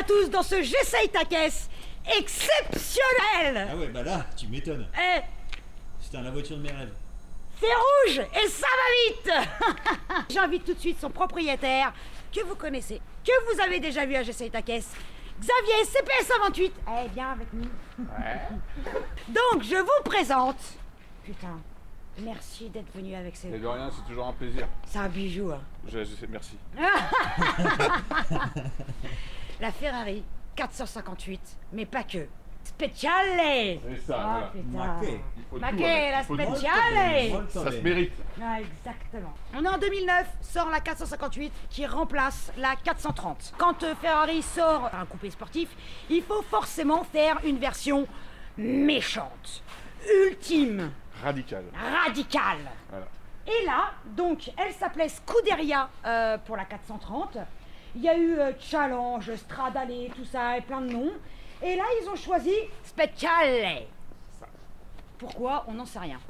tous dans ce J'essaye ta caisse exceptionnel. Ah ouais, bah là, tu m'étonnes. Eh, C'était la voiture de mes rêves. c'est rouge et ça va vite. J'invite tout de suite son propriétaire, que vous connaissez, que vous avez déjà vu à J'essaye ta caisse, Xavier, CPS 128. Eh, viens avec nous. Ouais. Donc, je vous présente... Putain, merci d'être venu avec ces... Et de rien, c'est toujours un plaisir. C'est un bijou, hein. Je sais, merci. La Ferrari 458, mais pas que. Speciale. C'est ça, voilà. Maquet. Il faut tout, Maquet, la il faut tout. Speciale. Ça se mérite. Ah, exactement. On est en 2009, sort la 458 qui remplace la 430. Quand Ferrari sort un coupé sportif, il faut forcément faire une version méchante, ultime, Radical. radicale. Voilà. Et là, donc, elle s'appelait Scuderia pour la 430. Il y a eu Challenge, Stradale, tout ça, et plein de noms. Et là, ils ont choisi Speciale. Ça. Pourquoi? On n'en sait rien.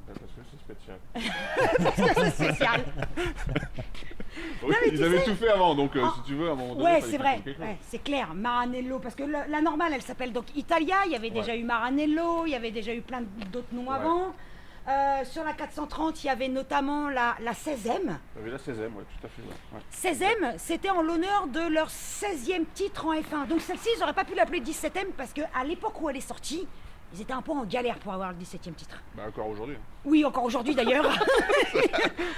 Parce que c'est spécial. Parce que c'est spécial. Oui, mais ils tu avaient sais- tout fait avant, donc si tu veux, à un moment donné, Ouais, fallait c'est qu'ils vrai. fassent quelque chose. Ouais, c'est clair. Maranello, parce que la normale, elle s'appelle donc Italia. Il y avait déjà eu Maranello, il y avait déjà eu plein d'autres noms Ouais. avant. Sur la 430, il y avait notamment la 16e. T'avais la 16e, ouais, tout à fait. Ouais. 16e, c'était en l'honneur de leur 16e titre en F1. Donc celle-ci, ils n'auraient pas pu l'appeler 17e parce qu'à l'époque où elle est sortie, ils étaient un peu en galère pour avoir le 17e titre. Bah, encore aujourd'hui. Oui, encore aujourd'hui d'ailleurs.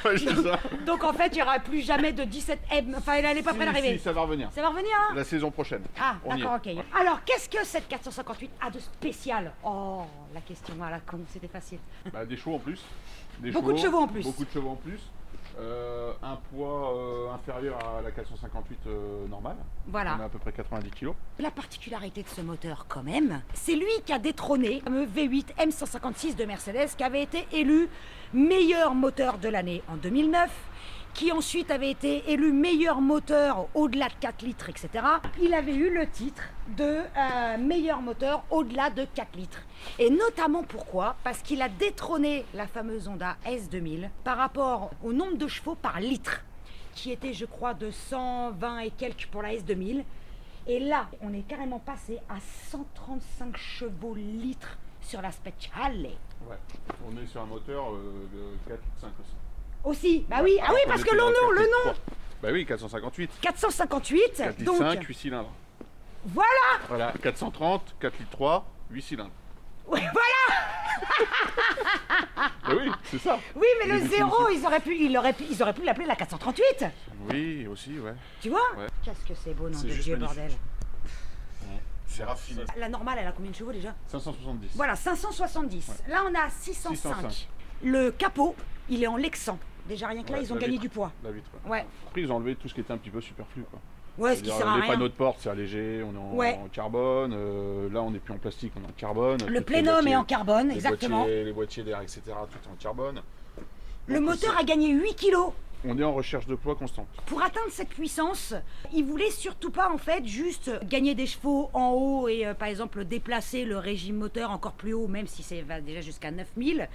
Ouais, je dis ça. Donc en fait, il n'y aura plus jamais de 17e. Enfin, elle n'est pas près d'arriver. Si, ça va revenir. Ça va revenir, hein? La saison prochaine. Ah, On y d'accord, est. ok. Ouais. Alors, qu'est-ce que cette 458 a de spécial? Oh, la question à la con, c'était facile. Bah, des chevaux en plus. Beaucoup de chevaux en plus. Beaucoup de chevaux en plus. Un poids inférieur à la 458 normale. Voilà. On a à peu près 90 kg. La particularité de ce moteur, quand même, c'est lui qui a détrôné le fameux V8 M156 de Mercedes, qui avait été élu meilleur moteur de l'année en 2009, qui ensuite avait été élu meilleur moteur au-delà de 4 litres, etc. Il avait eu le titre de meilleur moteur au-delà de 4 litres. Et notamment pourquoi? Parce qu'il a détrôné la fameuse Honda S2000 par rapport au nombre de chevaux par litre, qui était, je crois, de 120 et quelques pour la S2000. Et là, on est carrément passé à 135 chevaux litres sur la Speciale. Ouais. On est sur un moteur de 4,5 aussi. Aussi, bah oui, ah oui, parce que le nom, Bah oui, 458. 458, 4 litres donc 5, 8 cylindres. voilà, Voilà, 430, 4 litres 3, 8 cylindres. ouais, voilà. Bah oui, c'est ça. Oui, mais le Les zéro, définitions. ils auraient pu l'appeler la 438, Oui, aussi, ouais. tu vois? Ouais. Qu'est-ce que c'est beau, nom C'est de juste Dieu, magnifique. bordel. C'est raffiné. La normale, elle a combien de chevaux déjà? 570. Voilà, 570. Ouais. Là, on a 605. 605. Le capot, il est en Lexan. Déjà, rien que là, Ouais, ils ont la gagné vitre. du poids. La vitre. Ouais. Après, ils ont enlevé tout ce qui était un petit peu superflu, quoi. Ouais, ce qui C'est-à-dire, sert à les rien. panneaux de porte, c'est allégé, on est en, Ouais. en carbone. Là, on n'est plus en plastique, on est en carbone. Le Toutes les plénum est boîtiers- en carbone, exactement. Les boîtiers d'air, etc., tout est en carbone. Le Donc, moteur c'est- a gagné 8 kilos. On est en recherche de poids constante. Pour atteindre cette puissance, il voulait surtout pas en fait juste gagner des chevaux en haut et par exemple déplacer le régime moteur encore plus haut, même si ça va déjà jusqu'à 9000,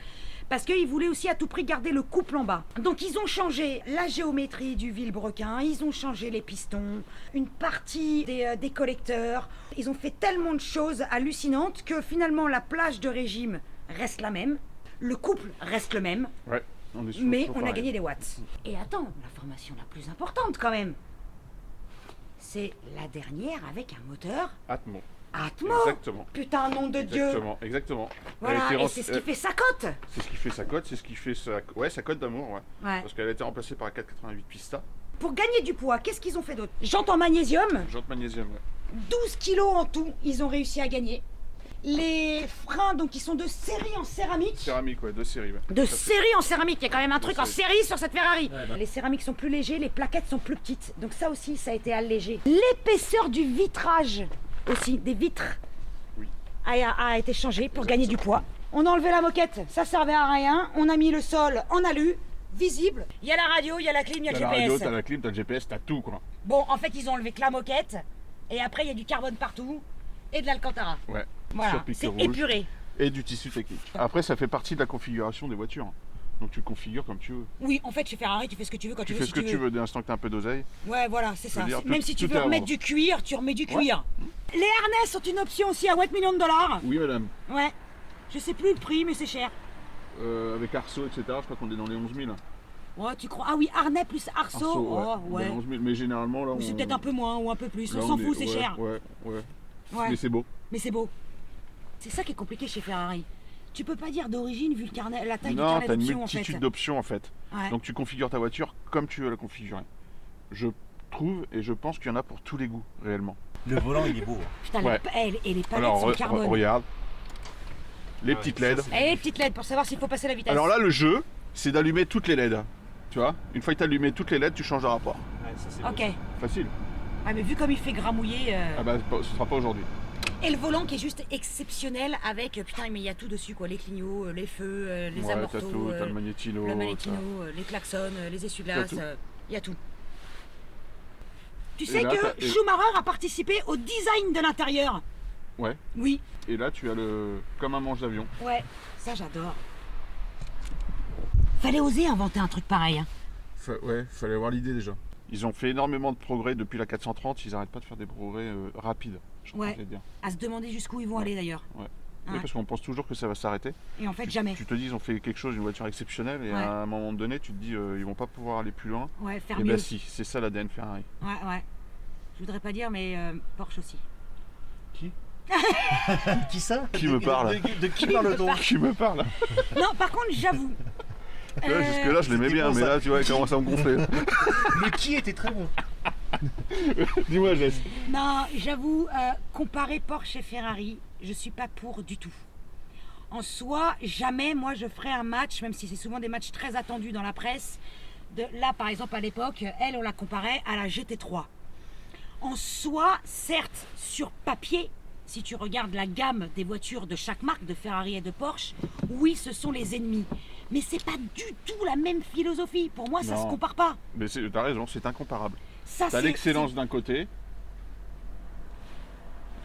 parce qu'il voulait aussi à tout prix garder le couple en bas. Donc ils ont changé la géométrie du vilebrequin, ils ont changé les pistons, une partie des collecteurs, ils ont fait tellement de choses hallucinantes que finalement la plage de régime reste la même, le couple reste le même, Ouais, on est sur mais toujours on a pareil. gagné des watts. Et attends, l'information la plus importante quand même, c'est la dernière avec un moteur Atmo. Atmo. Exactement. Putain, nom de Dieu. Exactement, exactement. Voilà, Elle a été et c'est ce qui fait sa cote. C'est ce qui fait sa cote, c'est ce qui fait sa cote d'amour, ouais. Ouais. Parce qu'elle a été remplacée par la 488 Pista, Pour gagner du poids, qu'est-ce qu'ils ont fait d'autre? Jante en magnésium, jante magnésium, ouais. 12 kilos en tout, ils ont réussi à gagner. Les freins, donc, ils sont de série en céramique. Céramique, ouais, de série, ouais. De Ça, série en céramique, il y a quand même un truc en série sur cette Ferrari. Ouais, bah. Les céramiques sont plus légers, les plaquettes sont plus petites. Donc ça aussi, ça a été allégé. L'épaisseur du vitrage aussi, des vitres, Oui. a été changée pour gagner du poids. On a enlevé la moquette, ça servait à rien. On a mis le sol en alu, visible. Il y a la radio, il y a la clim, il y a le T'as la GPS. radio, t'as la clim, t'as le GPS, t'as tout, quoi. Bon, en fait, ils ont enlevé que la moquette. Et après, il y a du carbone partout et de l'alcantara. Ouais. Voilà, Sur piqué c'est rouge. épuré. Et du tissu technique. Après, ça fait partie de la configuration des voitures. Donc tu le configures comme tu veux. Oui, en fait, chez Ferrari, tu fais ce que tu veux quand tu Tu veux. fais ce que tu veux dès l'instant que tu as un peu d'oseille. Ouais, voilà, c'est ça. dire, Même tout- si tu tout veux est à remettre vendre. du cuir, tu remets du cuir. Les harnais sont une option aussi à 8 millions de dollars. Oui, madame. Ouais. Je sais plus le prix, mais c'est cher. Avec Arceau, etc., je crois qu'on est dans les 11 000. Ouais, tu crois? Ah oui, harnais plus arceau. Arceau, Oh, dans les ouais. 11 000. Mais généralement, là, Ou c'est peut-être un peu moins ou un peu plus. là, On s'en est- fout, c'est ouais, cher. Ouais. Ouais. Mais c'est beau. Mais c'est beau. C'est ça qui est compliqué chez Ferrari. Tu peux pas dire d'origine vu le carnet, la taille du Non, carnet t'as une d'options en fait. multitude d'options en fait. Ouais. Donc tu configures ta voiture comme tu veux la configurer. Je trouve et je pense qu'il y en a pour tous les goûts, réellement. Le volant, il est beau. Putain, Ouais. et les palettes Alors, sont carbone. regarde. Les Ah ouais, petites ça, LED. c'est- Et les petites LED pour savoir s'il faut passer la vitesse. Alors là, le jeu, c'est d'allumer toutes les LED. Tu vois, une fois que tu as allumé toutes les LED, tu changes de rapport. Ouais, ça, c'est beau. Ok. Facile. Ah, mais vu comme il fait gramouiller. Ah bah, ce sera pas aujourd'hui. Et le volant qui est juste exceptionnel avec. Putain, mais il y a tout dessus quoi. Les clignots, les feux, les Ouais, t'as amortos, tout, t'as le magnétino. le magnétino, les klaxons, les essuie-glaces. T'as tout. Il y a tout. Tu Et sais là, que t'as- et- Schumacher a participé au design de l'intérieur. Ouais. Oui. Et là, tu as le comme un manche d'avion. Ouais, ça j'adore. Fallait oser inventer un truc pareil. Hein. Ouais, fallait avoir l'idée déjà. Ils ont fait énormément de progrès depuis la 430. Ils n'arrêtent pas de faire des progrès rapides. Je crois Ouais. que c'est bien. À se demander jusqu'où ils vont aller d'ailleurs. Ouais. Ouais. Oui, parce qu'on pense toujours que ça va s'arrêter. Et en fait, jamais. Tu te dis, ils ont fait quelque chose, une voiture exceptionnelle, et Ouais. à un moment donné, tu te dis, ils vont pas pouvoir aller plus loin. Ouais, faire Et mieux. ben si, c'est ça l'ADN Ferrari. Ouais, ouais. Je voudrais pas dire, mais Porsche aussi. Qui Qui ça Qui me parle De qui parle-t-on Qui me parle Non, par contre, j'avoue. Là, jusque-là, je l'aimais c'était bien, bon, mais ça. là, tu vois, il commence à me gonfler. Le qui était très bon. Dis-moi, Jess. Non, j'avoue, comparer Porsche et Ferrari, je suis pas pour du tout. En soi, jamais moi je ferai un match, même si c'est souvent des matchs très attendus dans la presse. Là, par exemple, à l'époque, elle, on la comparait à la GT3. En soi, certes, sur papier, si tu regardes la gamme des voitures de chaque marque, de Ferrari et de Porsche, oui, ce sont les ennemis. Mais c'est pas du tout la même philosophie. Pour moi, ça Non. se compare pas. Mais t'as raison, c'est incomparable. Ça, T'as c'est- l'excellence d'un côté.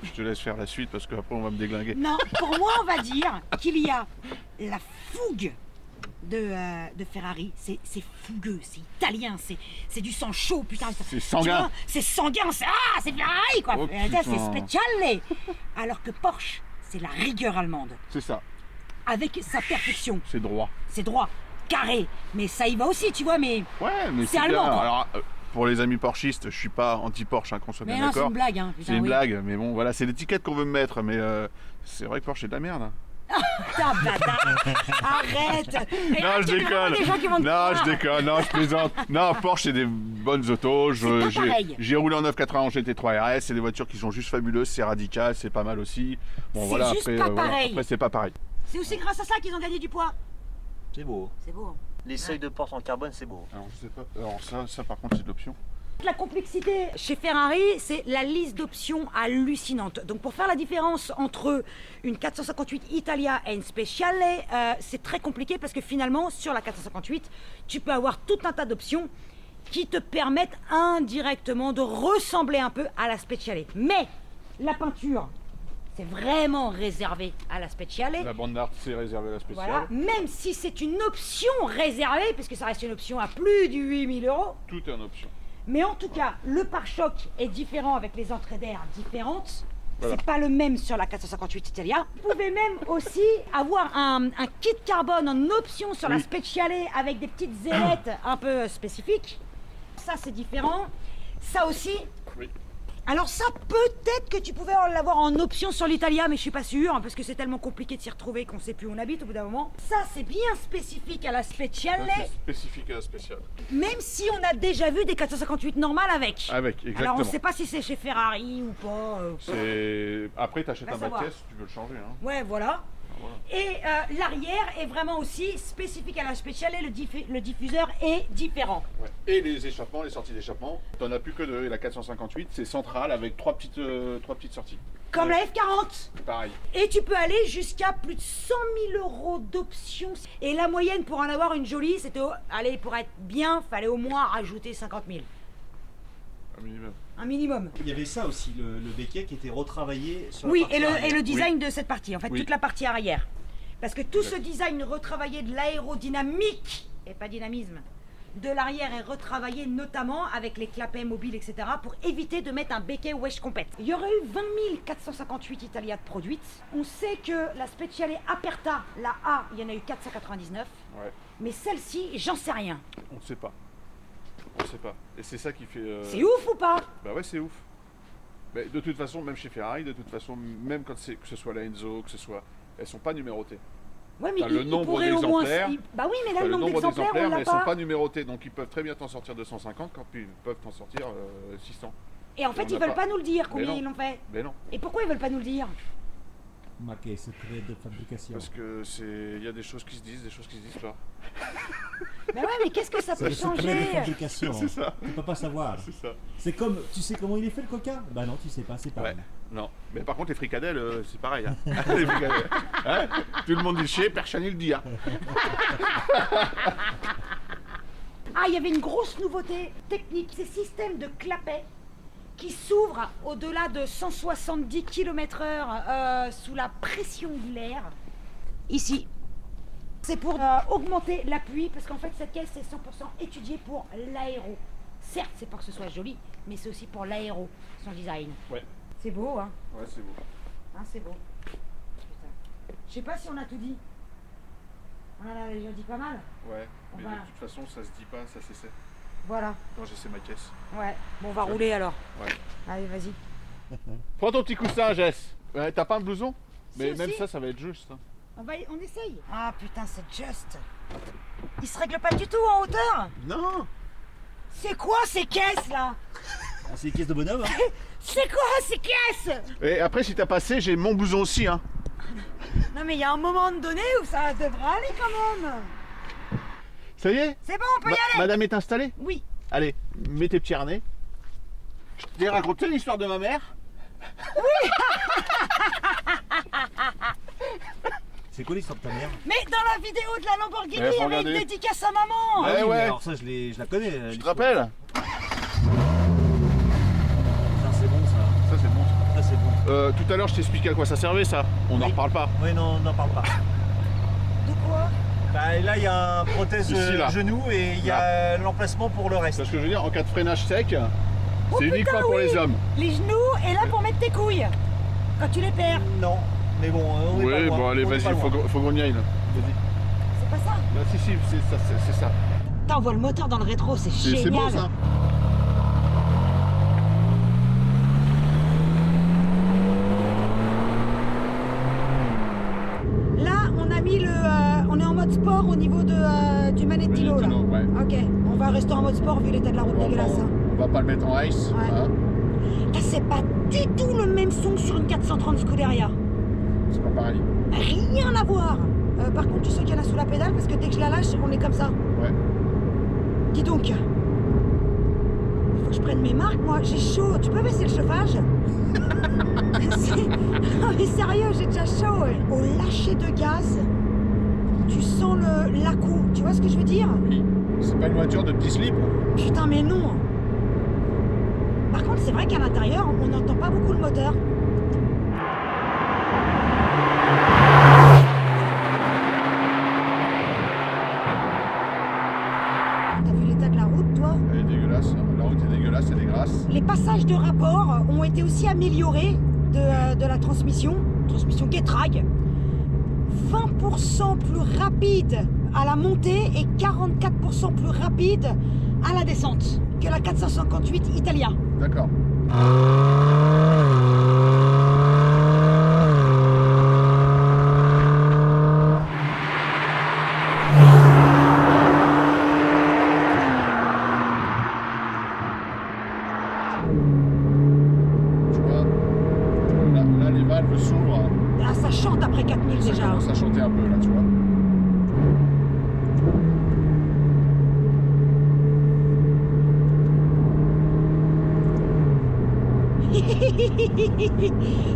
Je te laisse faire la suite parce qu'après on va me déglinguer. Non, pour moi, on va dire qu'il y a la fougue de Ferrari. C'est fougueux, c'est italien, c'est du sang chaud, putain. C'est Tu sanguin. vois, c'est sanguin, c'est Ferrari, quoi. Oh, C'est putain. spécial. Alors que Porsche, c'est la rigueur allemande. C'est ça, Avec sa perfection. c'est droit. C'est droit, carré. Mais ça y va aussi, tu vois, mais... Ouais, mais C'est bien. allemand, quoi. Alors, pour les amis porchistes, je suis pas anti-Porsche, qu'on soit Mais bien non, c'est d'accord. une blague, hein. putain, C'est une oui. blague, mais bon, voilà, c'est l'étiquette qu'on veut me mettre. Mais c'est vrai que Porsche c'est de la merde. Hein. Putain, bâtard. Arrête. Et là, Non, je tu verras déconne. des gens qui vont te Non, croire. je déconne. Non, je plaisante. Non, Porsche, c'est des bonnes autos. C'est pas pareil. J'ai roulé en 991 GT3 RS. C'est des voitures qui sont juste fabuleuses. C'est radical, c'est pas mal aussi. Bon, C'est voilà. juste Après, pas voilà. pareil. Après, c'est pas pareil. C'est aussi grâce à ça qu'ils ont gagné du poids. C'est beau. C'est beau. Les seuils de porte en carbone, c'est beau. Alors, je sais pas. Alors ça par contre, c'est de l'option. La complexité chez Ferrari, c'est la liste d'options hallucinante. Donc pour faire la différence entre une 458 Italia et une Speciale, c'est très compliqué parce que finalement, sur la 458, tu peux avoir tout un tas d'options qui te permettent indirectement de ressembler un peu à la Speciale. Mais la peinture, c'est vraiment réservé à la Speciale. La bande d'art, c'est réservé à la spéciale. Voilà, même si c'est une option réservée, puisque ça reste une option à plus de 8 000 €. Tout est en option. Mais en tout cas, le pare-choc est différent avec les entrées d'air différentes. Voilà. C'est pas le même sur la 458 Italia. Vous pouvez même aussi avoir un kit carbone en option sur la Oui. Speciale avec des petites ailettes un peu spécifiques. Ça, c'est différent. Ça aussi. Oui. Alors ça, peut-être que tu pouvais l'avoir en option sur l'Italia, mais je suis pas sûre, parce que c'est tellement compliqué de s'y retrouver qu'on sait plus où on habite au bout d'un moment. Ça, c'est bien spécifique à la Speciale, Ça, c'est spécifique à la spéciale. même si on a déjà vu des 458 normales avec. Avec, exactement. Alors on sait pas si c'est chez Ferrari ou pas. Après, t'achètes Va un bas de savoir. caisse, tu peux le changer. Hein. Ouais, voilà. Voilà. Et l'arrière est vraiment aussi spécifique à la Speciale, le diffuseur est différent. Ouais. Et les échappements, les sorties d'échappement, t'en as plus que deux. Et la 458, c'est central avec trois petites sorties. Comme la F40. Pareil. Et tu peux aller jusqu'à plus de 100 000 € d'options. Et la moyenne pour en avoir une jolie, c'était, allez, pour être bien, fallait au moins rajouter 50 000. Un minimum. Un minimum. Il y avait ça aussi, le béquet qui était retravaillé sur Oui, la partie arrière. et le design de cette partie, en fait, Oui. toute la partie arrière. Parce que tout ce design retravaillé de l'aérodynamique, et pas dynamisme, de l'arrière est retravaillé notamment avec les clapets mobiles, etc. pour éviter de mettre un béquet wesh compète. Il y aurait eu 20 458 Italia de produites. On sait que la Speciale Aperta, la A, il y en a eu 499. Ouais. Mais celle-ci, j'en sais rien. On ne sait pas. On ne sait pas. Et c'est ça qui fait... C'est ouf ou pas? Bah ouais, c'est ouf. Mais de toute façon, même chez Ferrari, de toute façon, même quand que ce soit la Enzo, que ce soit... Elles sont pas numérotées. Ouais, mais T'as le nombre pourraient au moins... d'exemplaires. Bah oui, mais là, T'as le nombre d'exemplaires, on mais l'a elles sont pas. pas numérotées. Donc ils peuvent très bien t'en sortir 250 quand ils peuvent t'en sortir 600. Et en fait, on ils n'a veulent pas nous le dire Mais combien non. ils l'ont fait. Mais non, Et pourquoi ils veulent pas nous le dire? Marqué secret de fabrication. parce que il y a des choses qui se disent, des choses qui se disent pas. Mais ouais, mais qu'est-ce que ça C'est peut le secret de changer? fabrication. C'est ça. Tu peux pas savoir. C'est ça. C'est comme, tu sais comment il est fait le coca? Bah non, tu sais pas, c'est pareil. Ouais. Non. Mais par contre, les fricadelles, c'est pareil. Hein. Les fricadelles. Hein, tout le monde dit le sait, personne ne le dit. Hein. Ah, il y avait une grosse nouveauté technique, ces systèmes de clapets qui s'ouvrent au-delà de 170 km/h sous la pression de l'air. Ici. C'est pour augmenter l'appui, parce qu'en fait cette caisse est 100% étudiée pour l'aéro. Certes, c'est pour que ce soit joli, mais c'est aussi pour l'aéro, son design. Ouais. C'est beau, hein? Ouais, c'est beau. Hein, c'est beau. Putain. Je sais pas si on a tout dit. On en a déjà dit pas mal. Ouais. Mais Enfin. de toute façon, ça se dit pas, ça s'essaie. Voilà. Quand j'essaie ma caisse. Ouais. Bon, on va rouler alors. Ouais. Allez, vas-y. Prends ton petit coussin, Jess. Ouais, t'as pas un blouson? Mais Si, même si. ça va être juste. Hein. On essaye. Ah putain, c'est juste. Il se règle pas du tout en hauteur. Non. C'est quoi ces caisses là? Ah, c'est une caisse de bonhomme, hein. C'est quoi ces caisses? Et après, si t'as passé, j'ai mon blouson aussi. Hein. Non mais il y a un moment donné où ça devrait aller quand même. Ça y est? C'est bon, on peut y aller. Madame est installée? Oui. Allez, mets tes petits harnais. Je t'ai raconté l'histoire de ma mère? C'est quoi l'histoire de ta mère? Mais dans la vidéo de la Lamborghini, Ouais, il y faut avait une regarder. dédicace à maman. Ouais, Ah oui, mais ouais. alors ça, je la connais. Tu te l'histoire. rappelles? Ça, c'est bon, ça. Ça, c'est bon. Ça, c'est bon. Tout à l'heure, je t'expliquais à quoi ça servait, ça. On n'en Oui. reparle pas. Oui, non, on n'en parle pas. De quoi? Bah là, il y a un prothèse Ici, là. genou et il y a l'emplacement pour le reste. C'est ce que je veux dire, en cas de freinage sec, Oh, c'est uniquement putain, pour oui. les hommes. Les genoux et là pour mettre tes couilles. Quand tu les perds. Non, mais bon, on est pas Oui, loin. bon, allez, On est vas-y, pas loin. faut qu'on y aille. Là. Vas-y. C'est pas ça. Bah, si, c'est ça. C'est ça. Putain, on voit le moteur dans le rétro, c'est génial. C'est beau, ça. Là, on a mis le. On est en mode sport au niveau de, du manettino là. Manettino, ouais. Ok, on va rester en mode sport vu l'état de la route dégueulasse. Hein. On va pas le mettre en ice. Ouais. Hein. Là, c'est pas du tout le même son que sur une 430 Scuderia. C'est pas pareil. Rien à voir. Par contre, tu sais qu'il y en a sous la pédale parce que dès que je la lâche, on est comme ça. Ouais. Dis donc. Il faut que je prenne mes marques, moi. J'ai chaud. Tu peux baisser le chauffage? Non mais sérieux, j'ai déjà chaud. Au lâcher de gaz, tu sens l'acoup. Tu vois ce que je veux dire? Oui. C'est pas une voiture de petit slip. Putain, mais non. Par contre, c'est vrai qu'à l'intérieur, on n'entend pas beaucoup le moteur. T'as vu l'état de la route, toi? Elle est dégueulasse. La route est dégueulasse, elle est grasse. Les passages de rapport ont été aussi améliorés de la transmission Getrag. 20% plus rapide à la montée et 44% plus rapide à la descente que la 458 Italia. D'accord. Tu vois, là les valves s'ouvrent. Ah, ça chante après 4000 Ça déjà. commence à chanter un peu là, tu vois.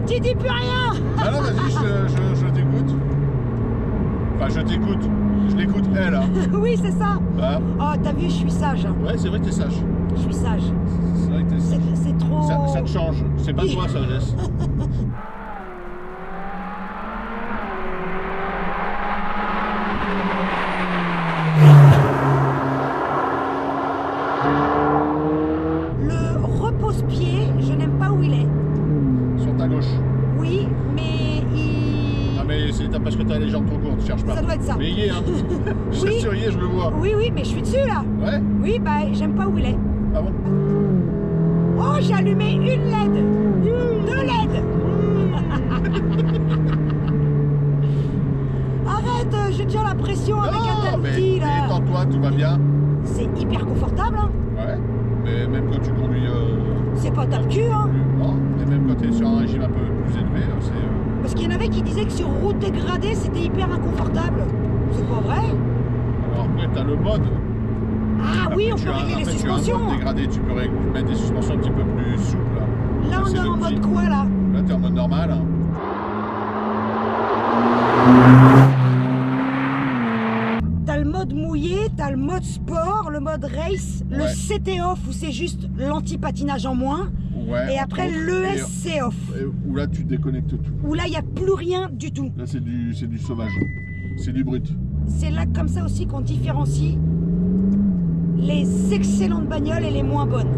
Tu dis plus rien. Ah non, vas-y, je t'écoute. Enfin, je t'écoute. Je l'écoute elle. Hein. Oui, c'est ça. Hein. Oh, t'as vu, je suis sage. Ouais, c'est vrai que t'es sage. Je suis sage. C'est vrai que t'es sage. C'est trop... Ça te change. C'est pas toi, ça, Jess. bouge pas. Ça doit être ça. Mais il y est, hein. Je Oui. suis sûr, il y est, je le vois. Oui, oui, mais je suis dessus là. Ouais. Oui, bah j'aime pas où il est. Ah bon? Oh, j'ai allumé une LED. Deux LED. Arrête, j'ai déjà la pression avec un Non, mais taluti là. détends-toi, tout va bien. C'est hyper confortable, hein. Ouais. Mais même quand tu conduis. C'est pas t'as le cul, hein. Non, mais même quand tu es sur un régime un peu plus élevé, c'est. Parce qu'il y en avait qui disaient que sur route dégradée, c'était hyper inconfortable. C'est pas vrai. Alors après, t'as le mode. Ah oui, on Après, peut régler les après, tu as un suspensions. mode dégradé, tu peux mettre des suspensions un petit peu plus souples. Là, on c'est est en l'opti. mode quoi, là? Là, t'es en mode normal. T'as le mode mouillé, t'as le mode sport, le mode race, le Ouais. CT off où c'est juste l'anti-patinage en moins, Ouais. et après entre autres. l'ESC off, Où là, tu déconnectes tout. où là, il n'y a plus rien du tout. Là, c'est du sauvage. C'est du brut. C'est là comme ça aussi qu'on différencie les excellentes bagnoles et les moins bonnes.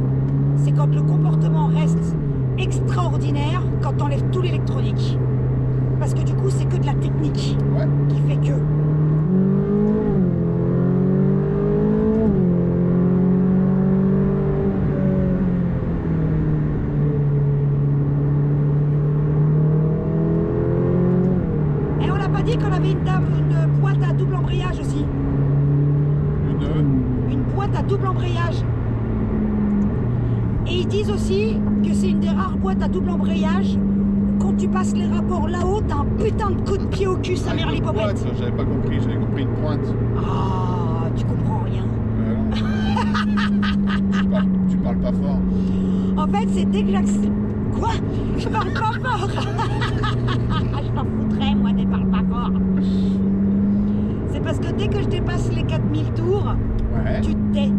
C'est quand le comportement reste extraordinaire quand t'enlèves tout l'électronique. Parce que du coup, c'est que de la technique Ouais. qui fait que. Et on n'a pas dit qu'on avait une boîte à double embrayage aussi. Une boîte à double embrayage. Et ils disent aussi que c'est une des rares boîtes à double embrayage où quand tu passes les rapports là-haut, t'as un putain de coup de pied au cul, sa mère Une l'hypopète. pointe, j'avais pas compris, j'avais compris une pointe. Ah, tu comprends rien. Non. tu parles pas fort. En fait, c'est dès que j'accélère... Quoi? Je parle pas fort. Je t'en foutrais, moi, des parle pas fort. C'est parce que dès que je dépasse les 4000 tours, Ouais. tu te tais.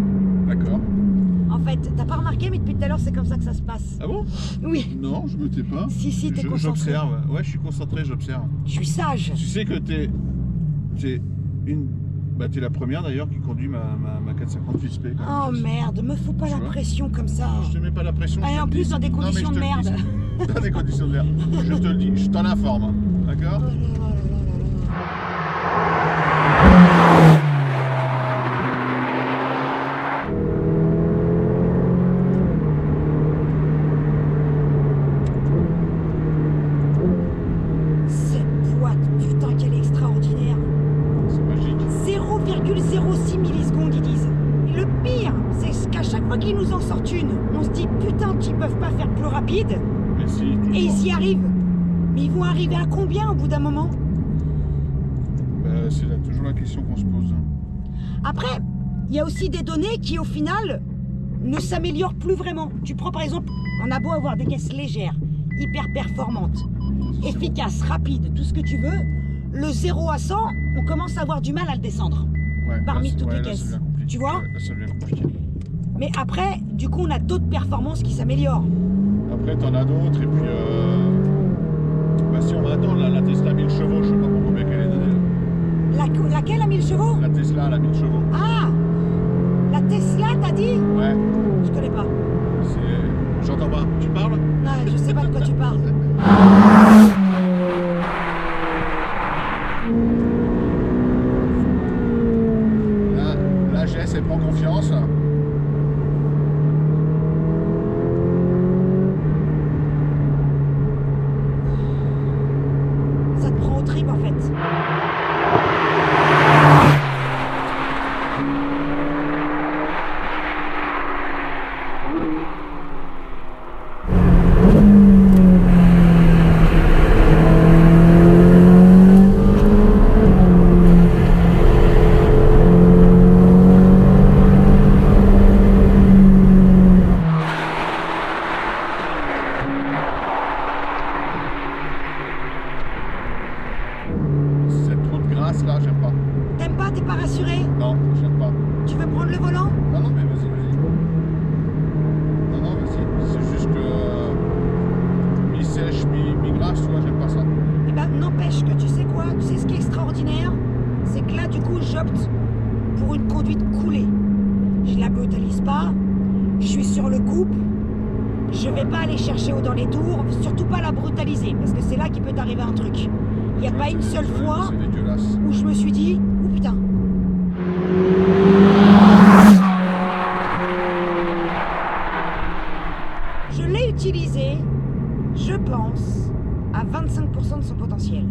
D'accord. En fait, t'as pas remarqué, mais depuis tout à l'heure, c'est comme ça que ça se passe. Ah bon? Oui. Non, je me tais pas. Si, t'es concentré. J'observe. Ouais, je suis concentré, j'observe. Je suis sage. Tu sais que t'es une. Bah, t'es la première d'ailleurs qui conduit ma 458 SP. quand Oh même. merde, me fous pas Tu la vois pression comme ça. Je te mets pas la pression. Ah, je et te en le plus, dis. dans des Non, mais conditions je de te le merde. dis. Dans des conditions de merde. Je te le dis, je t'en informe. D'accord? Oh là là là là là. Cette boîte, putain, qu'elle est extraordinaire. C'est magique. 0,06 millisecondes, ils disent. Et le pire, c'est qu'à chaque fois qu'ils nous en sortent une, on se dit putain, qu'ils peuvent pas faire plus rapide. Mais si, tout Et le temps. ils y arrivent. Mais ils vont arriver à combien au bout d'un moment? Bah, c'est toujours la question qu'on se pose. Après, il y a aussi des données qui, au final, ne s'améliorent plus vraiment. Tu prends par exemple, on a beau avoir des caisses légères, hyper performantes, efficaces, rapides, tout ce que tu veux, le 0 à 100, on commence à avoir du mal à le descendre. Ouais, Parmi là, toutes les là, ça caisses. devient compliqué. Tu vois? Ouais, là, ça devient compliqué. Mais après, du coup, on a d'autres performances qui s'améliorent. Après, t'en as d'autres, et puis. Bah, si on va attendre, là, la Tesla 1000 chevaux, je sais pas pour combien qu'elle est donnée. Laquelle a 1000 chevaux? La Tesla, elle a 1000 chevaux. Ah! La Tesla, t'as dit? Ouais, Je connais pas. c'est. J'entends pas. Tu parles? Non, je sais pas de quoi tu parles. Là, Jess, elle prend confiance. Ça te prend au trip en fait. Cette route grasse, là, j'aime pas. T'aimes pas, t'es pas rassuré? Non, j'aime pas. Tu veux prendre le volant? Non, non, mais vas-y, vas-y. Non, non, vas-y. C'est juste que. Mi-sèche, mi-grasse, tu vois, j'aime pas ça. Eh ben, n'empêche que tu sais quoi? Tu sais ce qui est extraordinaire? C'est que là, du coup, j'opte pour une conduite coulée. Je la brutalise pas. Je suis sur le couple. Je vais pas aller chercher haut dans les tours. Surtout pas la brutaliser. Parce que c'est là qu'il peut t'arriver un truc. Il n'y a pas une seule fois C'est dégueulasse. où je me suis dit, oh putain. Je l'ai utilisé, je pense, à 25% de son potentiel.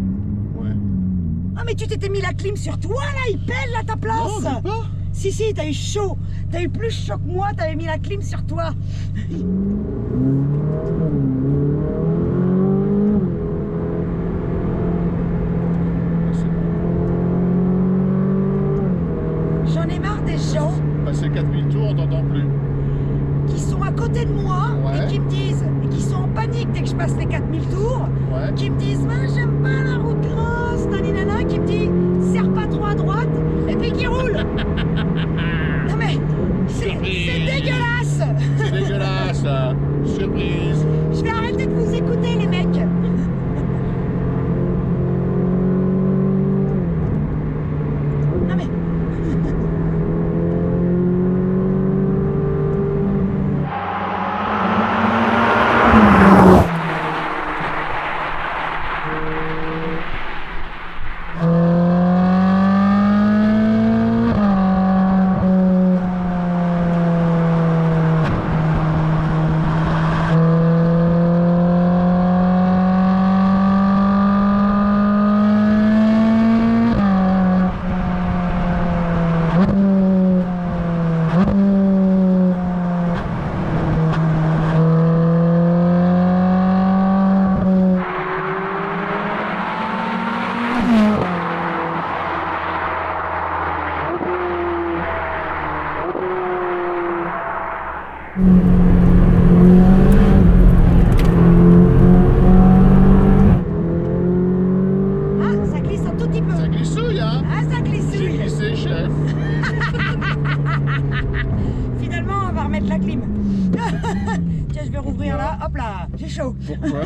Ouais. Ah mais tu t'étais mis la clim sur toi là, il pèle là ta place. Non, même pas. Si, t'as eu chaud. T'as eu plus chaud que moi, t'avais mis la clim sur toi. C'est bon. J'en ai marre des gens Passer 4000 tours, on t'entend plus. qui sont à côté de moi Ouais. et qui me disent, et qui sont en panique dès que je passe les 4000 tours, Ouais. qui me disent, ah, j'aime pas la route grasse, naninana, qui me dit, serre pas trop à droite, et puis qui roule. Non mais, c'est dégueulasse. C'est dégueulasse. Surprise. Je vais arrêter de vous écouter les mecs. Non mais... Ah, ça glisse un tout petit peu. Ça glissouille, hein? Ah, ça J'ai glissouille. glissé, chef. Finalement, on va remettre la clim. Tiens, je vais rouvrir là. Hop là, j'ai chaud. Pourquoi?